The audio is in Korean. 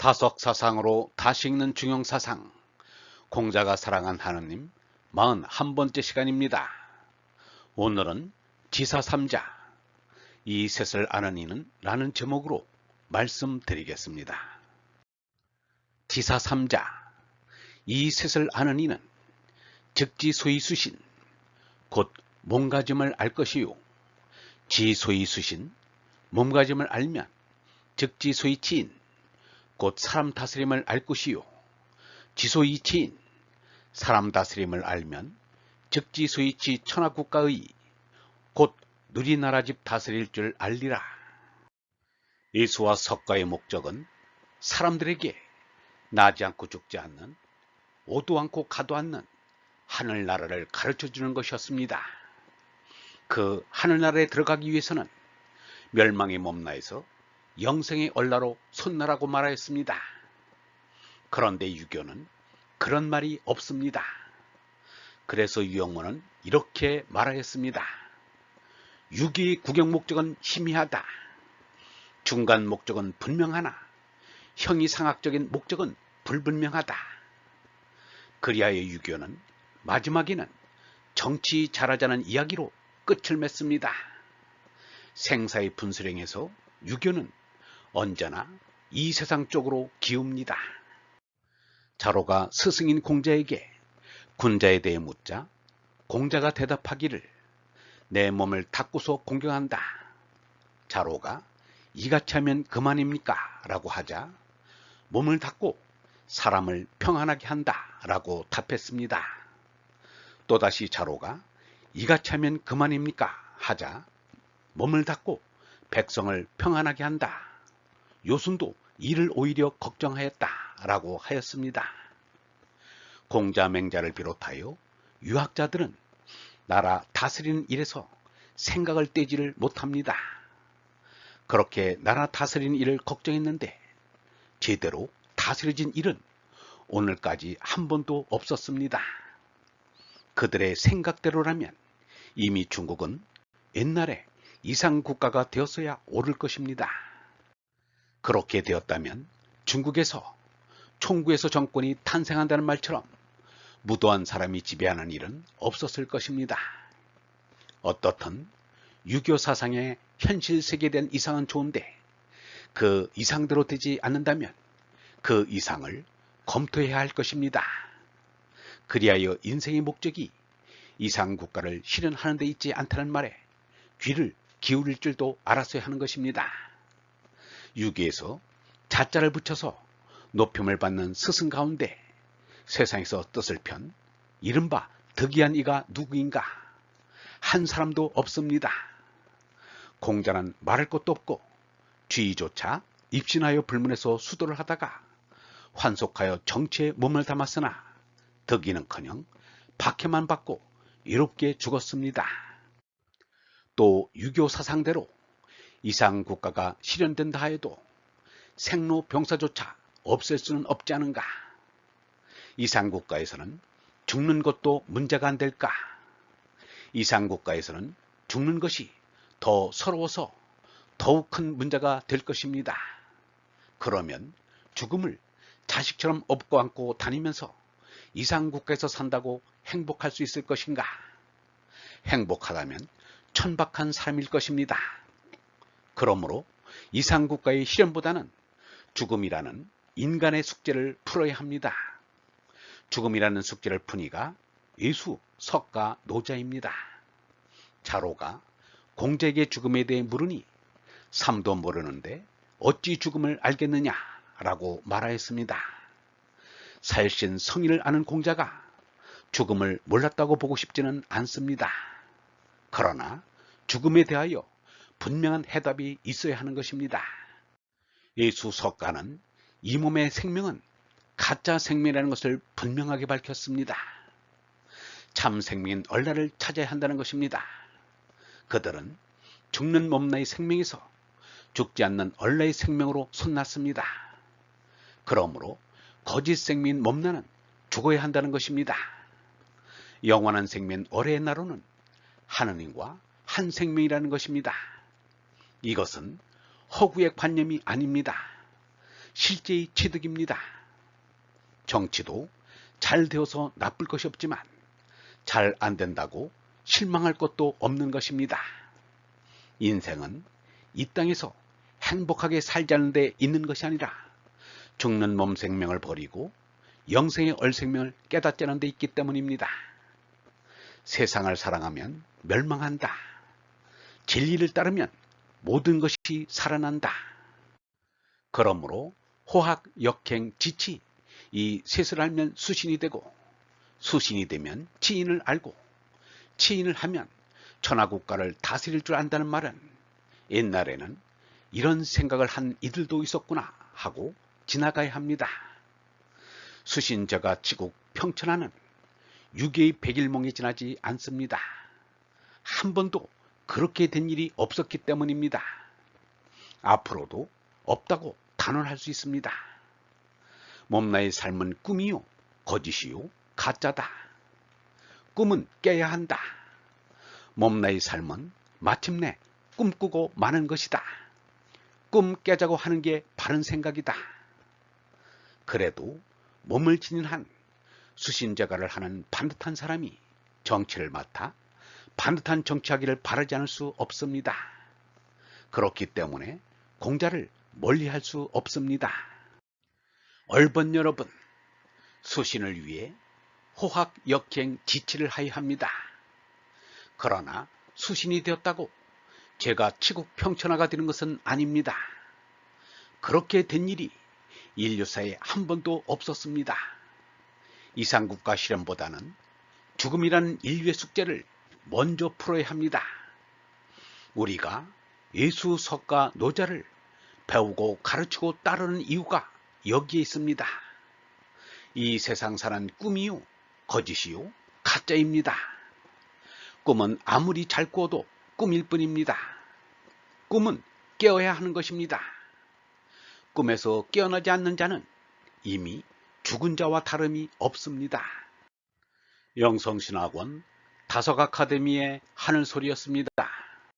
다석사상으로 다시 읽는 중용사상, 공자가 사랑한 하느님 41번째 시간입니다. 오늘은 지사삼자, 이 셋을 아는 이는 라는 제목으로 말씀드리겠습니다. 지사삼자, 이 셋을 아는 이는 즉지소이수신, 곧 몸가짐을 알 것이요. 지소이수신, 몸가짐을 알면 즉지소이치인, 곧 사람 다스림을 알 것이요. 지소이치인, 사람 다스림을 알면 즉지소이치 천하국가의, 곧 누리나라집 다스릴 줄 알리라. 예수와 석가의 목적은 사람들에게 나지 않고 죽지 않는, 오도 않고 가도 않는 하늘나라를 가르쳐주는 것이었습니다. 그 하늘나라에 들어가기 위해서는 멸망의 몸나에서 영생의 얼라로 솟나라고 말하였습니다. 그런데 유교는 그런 말이 없습니다. 그래서 유영문은 이렇게 말하였습니다. 유교의 구경 목적은 희미하다. 중간 목적은 분명하나 형이상학적인 목적은 불분명하다. 그리하여 유교는 마지막에는 정치 잘하자는 이야기로 끝을 맺습니다. 생사의 분수령에서 유교는 언제나 이 세상 쪽으로 기웁니다. 자로가 스승인 공자에게 군자에 대해 묻자 공자가 대답하기를 내 몸을 닦고서 공경한다. 자로가 이같이 하면 그만입니까? 라고 하자 몸을 닦고 사람을 평안하게 한다 라고 답했습니다. 또다시 자로가 이같이 하면 그만입니까? 하자 몸을 닦고 백성을 평안하게 한다. 요순도 이를 오히려 걱정하였다 라고 하였습니다. 공자 맹자를 비롯하여 유학자들은 나라 다스리는 일에서 생각을 떼지를 못합니다. 그렇게 나라 다스리는 일을 걱정했는데 제대로 다스려진 일은 오늘까지 한 번도 없었습니다. 그들의 생각대로라면 이미 중국은 옛날에 이상국가가 되었어야 옳을 것입니다. 그렇게 되었다면 중국에서 총구에서 정권이 탄생한다는 말처럼 무도한 사람이 지배하는 일은 없었을 것입니다. 어떻든 유교 사상의 현실 세계에 대한 이상은 좋은데 그 이상대로 되지 않는다면 그 이상을 검토해야 할 것입니다. 그리하여 인생의 목적이 이상국가를 실현하는 데 있지 않다는 말에 귀를 기울일 줄도 알았어야 하는 것입니다. 유교에서 자자를 붙여서 높임을 받는 스승 가운데 세상에서 뜻을 편 이른바 덕이한 이가 누구인가? 한 사람도 없습니다. 공자는 말할 것도 없고 쥐조차 입신하여 불문에서 수도를 하다가 환속하여 정치에 몸을 담았으나 덕이는커녕 박해만 받고 외롭게 죽었습니다. 또 유교 사상대로 이상국가가 실현된다 하여도 생로병사조차 없앨 수는 없지 않은가? 이상국가에서는 죽는 것도 문제가 안 될까? 이상국가에서는 죽는 것이 더 서러워서 더욱 큰 문제가 될 것입니다. 그러면 죽음을 자식처럼 업고 안고 다니면서 이상국가에서 산다고 행복할 수 있을 것인가? 행복하다면 천박한 삶일 것입니다. 그러므로 이상국가의 실현보다는 죽음이라는 인간의 숙제를 풀어야 합니다. 죽음이라는 숙제를 푸니가 예수, 석가, 노자입니다. 자로가 공자에게 죽음에 대해 물으니 삶도 모르는데 어찌 죽음을 알겠느냐 라고 말하였습니다. 살신 성인을 아는 공자가 죽음을 몰랐다고 보고 싶지는 않습니다. 그러나 죽음에 대하여 분명한 해답이 있어야 하는 것입니다. 예수 석가는 이 몸의 생명은 가짜 생명이라는 것을 분명하게 밝혔습니다. 참 생명인 얼라를 찾아야 한다는 것입니다. 그들은 죽는 몸나의 생명에서 죽지 않는 얼라의 생명으로 솟났습니다. 그러므로 거짓 생명인 몸나는 죽어야 한다는 것입니다. 영원한 생명인 얼의 나로는 하느님과 한 생명이라는 것입니다. 이것은 허구의 관념이 아닙니다. 실제의 취득입니다. 정치도 잘 되어서 나쁠 것이 없지만 잘 안 된다고 실망할 것도 없는 것입니다. 인생은 이 땅에서 행복하게 살자는 데 있는 것이 아니라 죽는 몸 생명을 버리고 영생의 얼생명을 깨닫자는 데 있기 때문입니다. 세상을 사랑하면 멸망한다. 진리를 따르면 모든 것이 살아난다. 그러므로 호학, 역행, 지치 이 셋을 알면 수신이 되고 수신이 되면 치인을 알고 치인을 하면 천하국가를 다스릴 줄 안다는 말은 옛날에는 이런 생각을 한 이들도 있었구나 하고 지나가야 합니다. 수신자가 치국 평천하는 유계의 백일몽이 지나지 않습니다. 한 번도 그렇게 된 일이 없었기 때문입니다. 앞으로도 없다고 단언할 수 있습니다. 몸나의 삶은 꿈이요, 거짓이요, 가짜다. 꿈은 깨야 한다. 몸나의 삶은 마침내 꿈꾸고 마는 것이다. 꿈 깨자고 하는 게 바른 생각이다. 그래도 몸을 지닌 한 수신제가를 하는 반듯한 사람이 정치를 맡아 반듯한 정치하기를 바라지 않을 수 없습니다. 그렇기 때문에 공자를 멀리할 수 없습니다. 얼번 여러분, 수신을 위해 호학, 역행, 지치를 하여야 합니다. 그러나 수신이 되었다고 제가 치국 평천하가 되는 것은 아닙니다. 그렇게 된 일이 인류사에 한 번도 없었습니다. 이상국가 실현보다는 죽음이라는 인류의 숙제를 먼저 풀어야 합니다. 우리가 예수, 석가, 노자를 배우고 가르치고 따르는 이유가 여기에 있습니다. 이 세상 사는 꿈이요, 거짓이요, 가짜입니다. 꿈은 아무리 잘 꾸어도 꿈일 뿐입니다. 꿈은 깨어야 하는 것입니다. 꿈에서 깨어나지 않는 자는 이미 죽은 자와 다름이 없습니다. 영성신학원 다석아카데미의 하늘소리였습니다.